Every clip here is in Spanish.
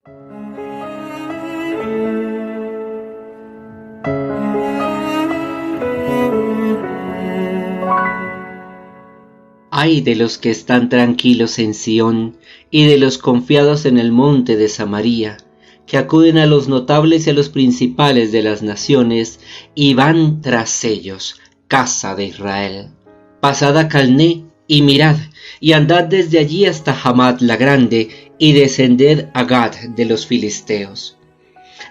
Ay de los que están tranquilos en Sión, y de los confiados en el monte de Samaria, que acuden a los notables y a los principales de las naciones, y van tras ellos, casa de Israel. Pasad a Calné, y mirad, y andad desde allí hasta Hamat la grande, y descended a Gad de los filisteos.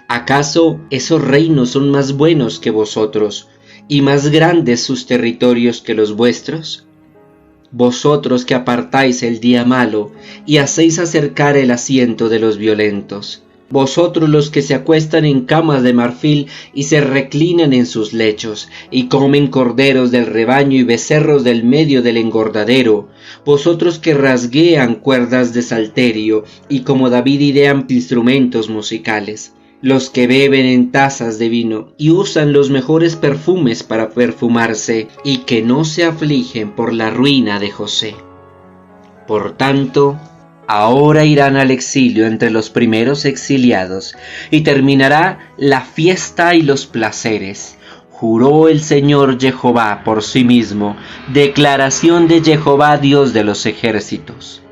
¿Acaso esos reinos son más buenos que vosotros, y más grandes sus territorios que los vuestros? Vosotros que apartáis el día malo, y hacéis acercar el asiento de los violentos, vosotros los que se acuestan en camas de marfil y se reclinan en sus lechos, y comen corderos del rebaño y becerros del medio del engordadero, vosotros que rasguean cuerdas de salterio, y como David idean instrumentos musicales, los que beben en tazas de vino y usan los mejores perfumes para perfumarse, y que no se afligen por la ruina de José. Por tanto, ahora irán al exilio entre los primeros exiliados, y terminará la fiesta y los placeres. Juró el Señor Jehová por sí mismo, declaración de Jehová Dios de los ejércitos.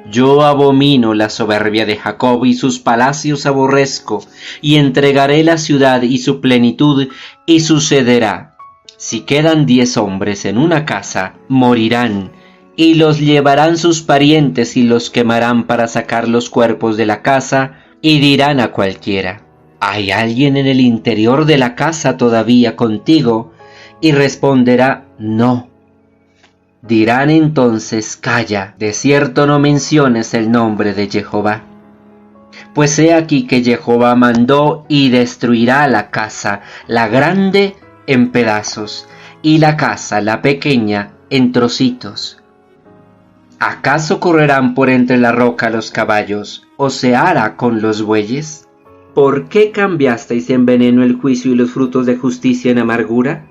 Yo abomino la soberbia de Jacob y sus palacios aborrezco, y entregaré la ciudad y su plenitud, y sucederá. Si quedan 10 hombres en una casa, morirán, y los llevarán sus parientes y los quemarán para sacar los cuerpos de la casa, y dirán a cualquiera: ¿hay alguien en el interior de la casa todavía contigo? Y responderá: no. Dirán entonces: calla, de cierto no menciones el nombre de Jehová. Pues he aquí que Jehová mandó y destruirá la casa, la grande, en pedazos, y la casa, la pequeña, en trocitos. ¿Acaso correrán por entre la roca los caballos, o se hará con los bueyes? ¿Por qué cambiasteis en veneno el juicio y los frutos de justicia en amargura?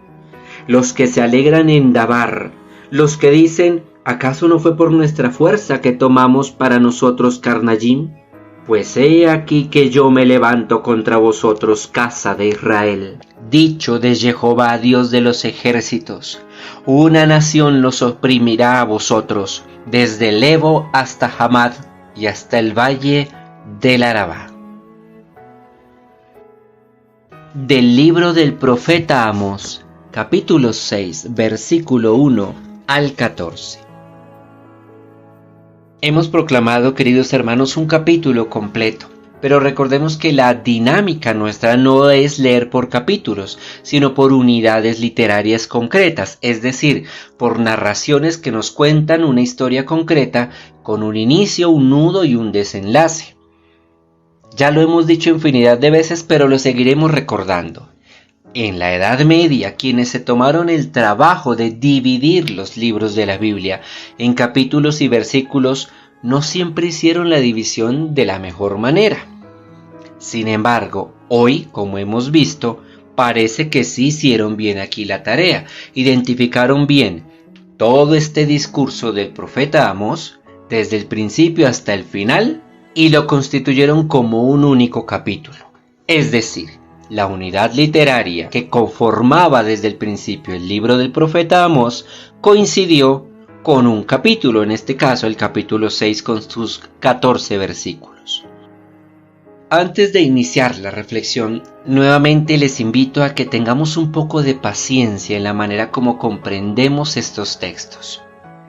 Los que se alegran en Dabar, los que dicen: ¿acaso no fue por nuestra fuerza que tomamos para nosotros Carnayim? Pues he aquí que yo me levanto contra vosotros, casa de Israel. Dicho de Jehová, Dios de los ejércitos: una nación los oprimirá a vosotros, desde el Ebo hasta Hamat y hasta el valle del Arabá. Del libro del profeta Amós, capítulo 6, versículo 1 al 14. Hemos proclamado, queridos hermanos, un capítulo completo, pero recordemos que la dinámica nuestra no es leer por capítulos, sino por unidades literarias concretas, es decir, por narraciones que nos cuentan una historia concreta con un inicio, un nudo y un desenlace. Ya lo hemos dicho infinidad de veces, pero lo seguiremos recordando. En la Edad Media, quienes se tomaron el trabajo de dividir los libros de la Biblia en capítulos y versículos, no siempre hicieron la división de la mejor manera. Sin embargo, hoy, como hemos visto, parece que sí hicieron bien aquí la tarea, identificaron bien todo este discurso del profeta Amós, desde el principio hasta el final, y lo constituyeron como un único capítulo. Es decir, la unidad literaria que conformaba desde el principio el libro del profeta Amós coincidió con un capítulo, en este caso el capítulo 6 con sus 14 versículos. Antes de iniciar la reflexión, nuevamente les invito a que tengamos un poco de paciencia en la manera como comprendemos estos textos.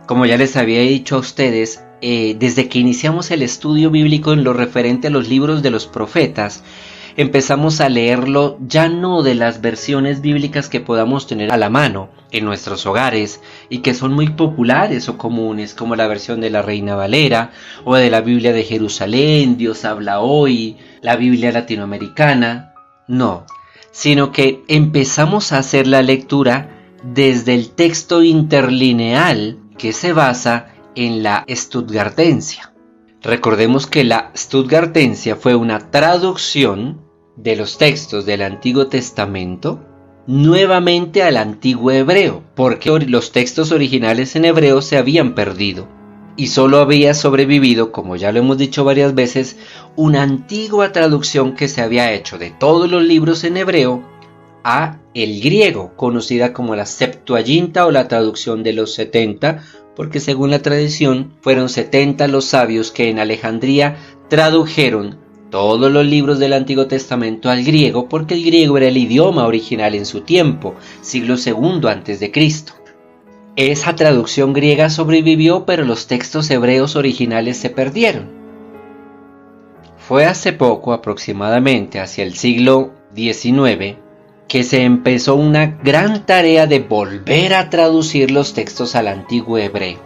Como ya les había dicho a ustedes, desde que iniciamos el estudio bíblico en lo referente a los libros de los profetas, empezamos a leerlo ya no de las versiones bíblicas que podamos tener a la mano en nuestros hogares y que son muy populares o comunes, como la versión de la Reina Valera o de la Biblia de Jerusalén, Dios habla hoy, la Biblia latinoamericana. No, sino que empezamos a hacer la lectura desde el texto interlineal que se basa en la Stuttgartensia. Recordemos que la Stuttgartensia fue una traducción de los textos del Antiguo Testamento nuevamente al antiguo hebreo, porque los textos originales en hebreo se habían perdido. y solo había sobrevivido, como ya lo hemos dicho varias veces, una antigua traducción que se había hecho de todos los libros en hebreo a el griego, conocida como la Septuaginta o la traducción de los 70, porque según la tradición fueron 70 los sabios que en Alejandría tradujeron todos los libros del Antiguo Testamento al griego, porque el griego era el idioma original en su tiempo, siglo II a.C. Esa traducción griega sobrevivió, pero los textos hebreos originales se perdieron. Fue hace poco, aproximadamente hacia el siglo XIX, que se empezó una gran tarea de volver a traducir los textos al antiguo hebreo.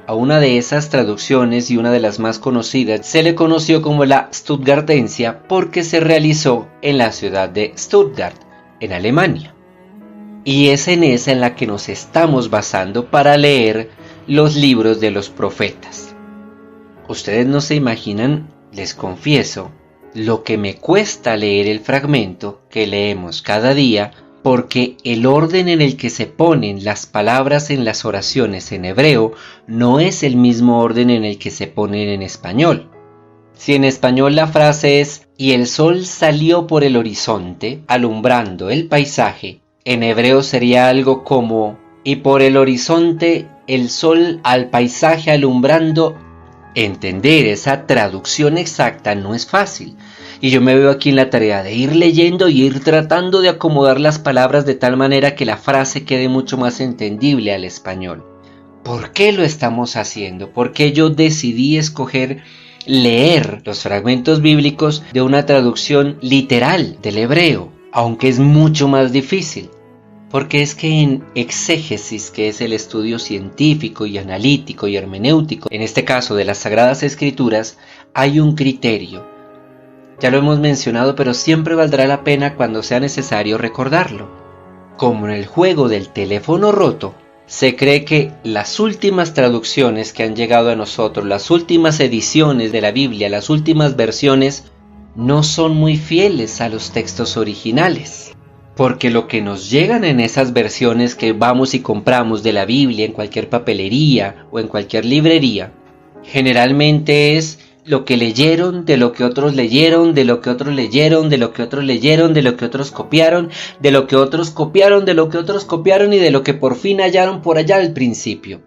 A una de esas traducciones, y una de las más conocidas, se le conoció como la Stuttgartensia porque se realizó en la ciudad de Stuttgart, en Alemania. Y es en esa en la que nos estamos basando para leer los libros de los profetas. Ustedes no se imaginan, les confieso, lo que me cuesta leer el fragmento que leemos cada día, porque el orden en el que se ponen las palabras en las oraciones en hebreo no es el mismo orden en el que se ponen en español. Si en español la frase es "y el sol salió por el horizonte, alumbrando el paisaje", en hebreo sería algo como "y por el horizonte el sol al paisaje alumbrando". Entender esa traducción exacta no es fácil, y yo me veo aquí en la tarea de ir leyendo y ir tratando de acomodar las palabras de tal manera que la frase quede mucho más entendible al español. ¿Por qué lo estamos haciendo? ¿Por qué yo decidí escoger leer los fragmentos bíblicos de una traducción literal del hebreo, aunque es mucho más difícil? Porque es que en exégesis, que es el estudio científico y analítico y hermenéutico, en este caso de las Sagradas Escrituras, hay un criterio. Ya lo hemos mencionado, pero siempre valdrá la pena cuando sea necesario recordarlo. Como en el juego del teléfono roto, se cree que las últimas traducciones que han llegado a nosotros, las últimas ediciones de la Biblia, las últimas versiones, no son muy fieles a los textos originales. Porque lo que nos llegan en esas versiones que vamos y compramos de la Biblia en cualquier papelería o en cualquier librería, generalmente es lo que leyeron, de lo que otros leyeron, de lo que otros leyeron, de lo que otros leyeron, de lo que otros copiaron, de lo que otros copiaron, de lo que otros copiaron y de lo que por fin hallaron por allá al principio.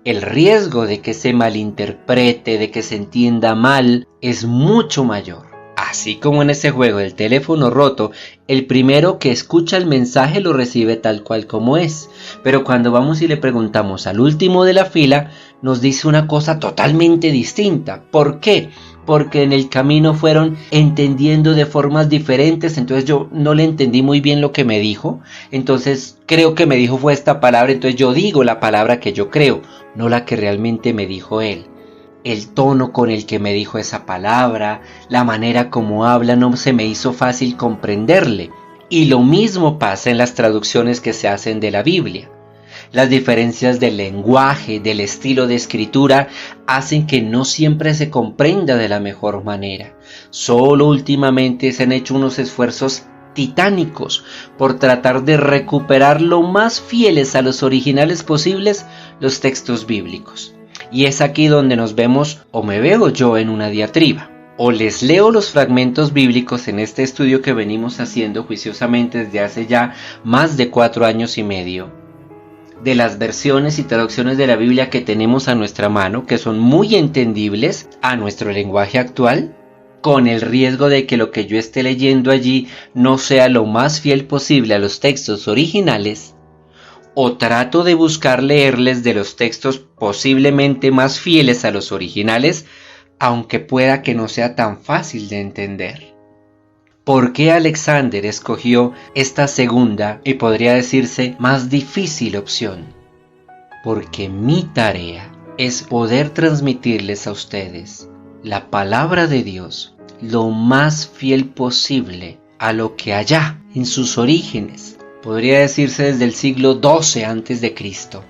El riesgo de que se malinterprete, de que se entienda mal, es mucho mayor. Así como en ese juego del teléfono roto, el primero que escucha el mensaje lo recibe tal cual como es. Pero cuando vamos y le preguntamos al último de la fila, nos dice una cosa totalmente distinta. ¿Por qué? Porque en el camino fueron entendiendo de formas diferentes, entonces yo no le entendí muy bien lo que me dijo, entonces creo que me dijo fue esta palabra, entonces yo digo la palabra que yo creo, no la que realmente me dijo él. El tono con el que me dijo esa palabra, la manera como habla, no se me hizo fácil comprenderle. Y lo mismo pasa en las traducciones que se hacen de la Biblia. Las diferencias del lenguaje, del estilo de escritura, hacen que no siempre se comprenda de la mejor manera. Solo últimamente se han hecho unos esfuerzos titánicos por tratar de recuperar lo más fieles a los originales posibles los textos bíblicos. Y es aquí donde nos vemos, o me veo yo en una diatriba. O les leo los fragmentos bíblicos en este estudio que venimos haciendo juiciosamente desde hace ya más de 4 años y medio, de las versiones y traducciones de la Biblia que tenemos a nuestra mano, que son muy entendibles a nuestro lenguaje actual, con el riesgo de que lo que yo esté leyendo allí no sea lo más fiel posible a los textos originales, o trato de buscar leerles de los textos posiblemente más fieles a los originales, aunque pueda que no sea tan fácil de entender. ¿Por qué Alexander escogió esta segunda y podría decirse más difícil opción? Porque mi tarea es poder transmitirles a ustedes la palabra de Dios lo más fiel posible a lo que allá en sus orígenes, podría decirse desde el siglo XII a.C.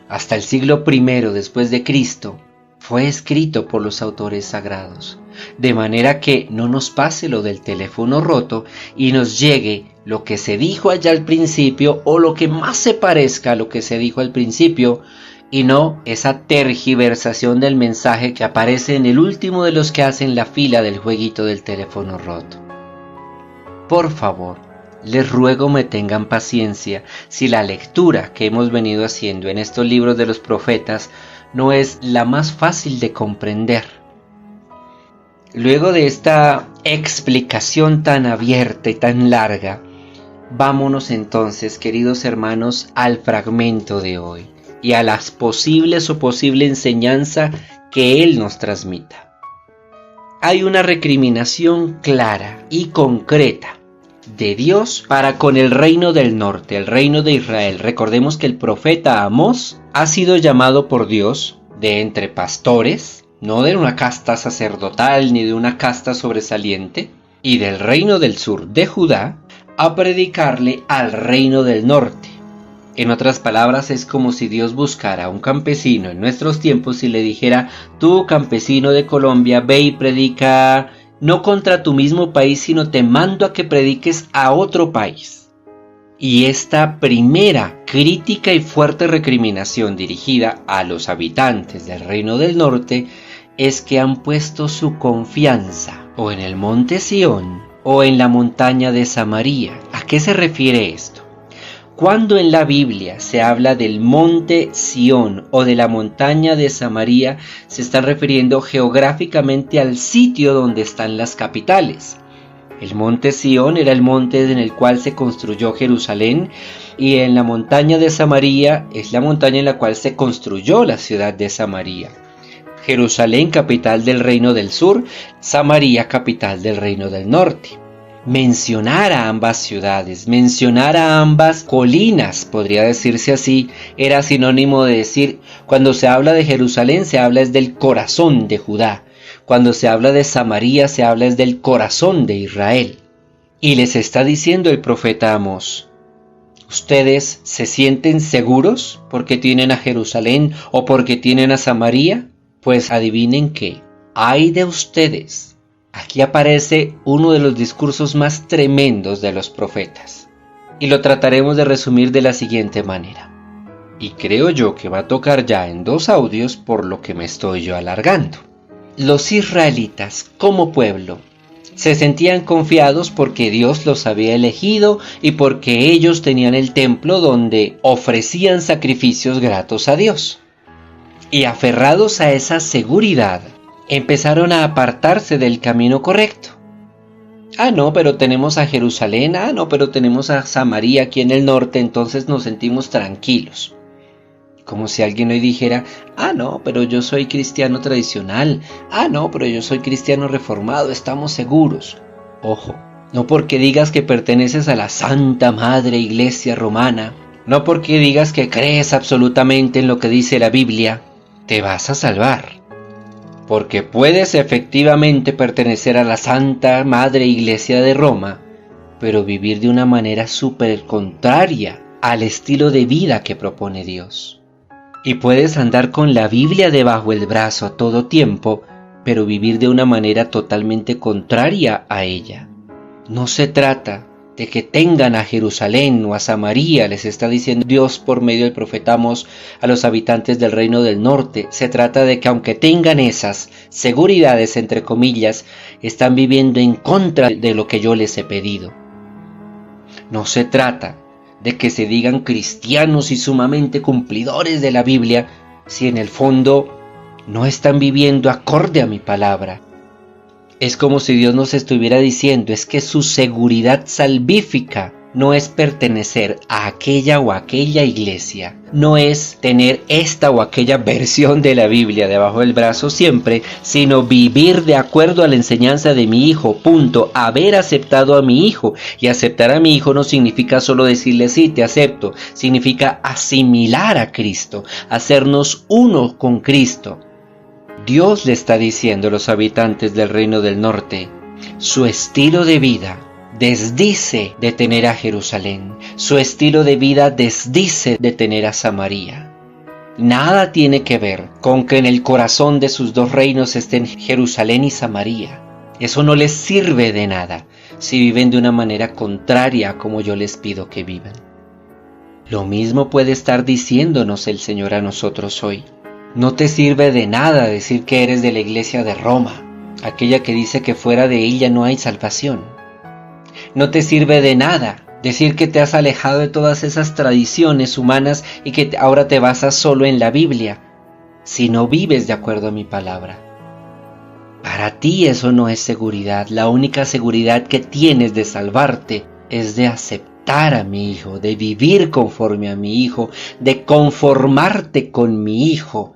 hasta el siglo I después de Cristo, fue escrito por los autores sagrados, de manera que no nos pase lo del teléfono roto y nos llegue lo que se dijo allá al principio o lo que más se parezca a lo que se dijo al principio y no esa tergiversación del mensaje que aparece en el último de los que hacen la fila del jueguito del teléfono roto. Por favor, les ruego me tengan paciencia si la lectura que hemos venido haciendo en estos libros de los profetas no es la más fácil de comprender. Luego de esta explicación tan abierta y tan larga, vámonos entonces, queridos hermanos, al fragmento de hoy y a las posible enseñanza que él nos transmita. Hay una recriminación clara y concreta de Dios para con el reino del norte, el reino de Israel. Recordemos que el profeta Amós ha sido llamado por Dios de entre pastores, no de una casta sacerdotal ni de una casta sobresaliente, y del reino del sur de Judá, a predicarle al reino del norte. En otras palabras, es como si Dios buscara a un campesino en nuestros tiempos y le dijera: tú, campesino de Colombia, ve y predica no contra tu mismo país, sino te mando a que prediques a otro país. Y esta primera crítica y fuerte recriminación dirigida a los habitantes del reino del norte es que han puesto su confianza o en el monte Sión o en la montaña de Samaria. ¿A qué se refiere esto? Cuando en la Biblia se habla del monte Sión o de la montaña de Samaria, se está refiriendo geográficamente al sitio donde están las capitales. El monte Sión era el monte en el cual se construyó Jerusalén, y en la montaña de Samaria es la montaña en la cual se construyó la ciudad de Samaria. Jerusalén, capital del reino del sur; Samaria, capital del reino del norte. Mencionar a ambas ciudades, mencionar a ambas colinas, podría decirse así, era sinónimo de decir: cuando se habla de Jerusalén, se habla es del corazón de Judá; cuando se habla de Samaria, se habla es del corazón de Israel. Y les está diciendo el profeta Amós: ¿ustedes se sienten seguros porque tienen a Jerusalén o porque tienen a Samaria? Pues adivinen qué, ¡ay de ustedes! Aquí aparece uno de los discursos más tremendos de los profetas, y lo trataremos de resumir de la siguiente manera. Y creo yo que va a tocar ya en 2 audios, por lo que me estoy yo alargando. Los israelitas, como pueblo, se sentían confiados porque Dios los había elegido y porque ellos tenían el templo donde ofrecían sacrificios gratos a Dios. Y aferrados a esa seguridad, empezaron a apartarse del camino correcto. No, pero tenemos a Jerusalén, no, pero tenemos a Samaria aquí en el norte, entonces nos sentimos tranquilos. Como si alguien hoy dijera: no, pero yo soy cristiano tradicional, no, pero yo soy cristiano reformado, estamos seguros. Ojo, no porque digas que perteneces a la Santa Madre Iglesia Romana, no porque digas que crees absolutamente en lo que dice la Biblia, te vas a salvar. Porque puedes efectivamente pertenecer a la Santa Madre Iglesia de Roma, pero vivir de una manera súper contraria al estilo de vida que propone Dios. Y puedes andar con la Biblia debajo del brazo a todo tiempo, pero vivir de una manera totalmente contraria a ella. No se trata de que tengan a Jerusalén o a Samaria, les está diciendo Dios por medio del profeta Amós a los habitantes del reino del norte. Se trata de que aunque tengan esas seguridades, entre comillas, están viviendo en contra de lo que yo les he pedido. No se trata de que se digan cristianos y sumamente cumplidores de la Biblia, si en el fondo no están viviendo acorde a mi palabra. Es como si Dios nos estuviera diciendo: es que su seguridad salvífica no es pertenecer a aquella o aquella iglesia, no es tener esta o aquella versión de la Biblia debajo del brazo siempre, sino vivir de acuerdo a la enseñanza de mi hijo, punto. Haber aceptado a mi hijo, y aceptar a mi hijo no significa solo decirle sí, te acepto, significa asimilar a Cristo, hacernos uno con Cristo. Dios le está diciendo a los habitantes del reino del norte: su estilo de vida desdice de tener a Jerusalén, su estilo de vida desdice de tener a Samaria. Nada tiene que ver con que en el corazón de sus 2 reinos estén Jerusalén y Samaria. Eso no les sirve de nada si viven de una manera contraria a como yo les pido que vivan. Lo mismo puede estar diciéndonos el Señor a nosotros hoy. No te sirve de nada decir que eres de la Iglesia de Roma, aquella que dice que fuera de ella no hay salvación. No te sirve de nada decir que te has alejado de todas esas tradiciones humanas y que ahora te basas solo en la Biblia, si no vives de acuerdo a mi palabra. Para ti eso no es seguridad. La única seguridad que tienes de salvarte es de aceptar a mi Hijo, de vivir conforme a mi Hijo, de conformarte con mi Hijo,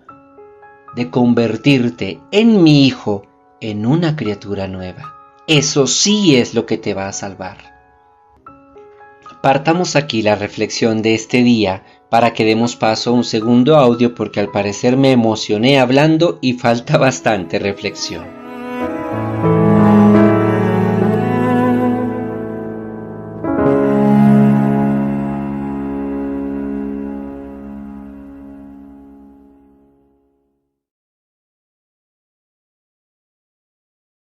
de convertirte en mi Hijo, en una criatura nueva. Eso sí es lo que te va a salvar. Partamos aquí la reflexión de este día para que demos paso a un segundo audio porque al parecer me emocioné hablando y falta bastante reflexión.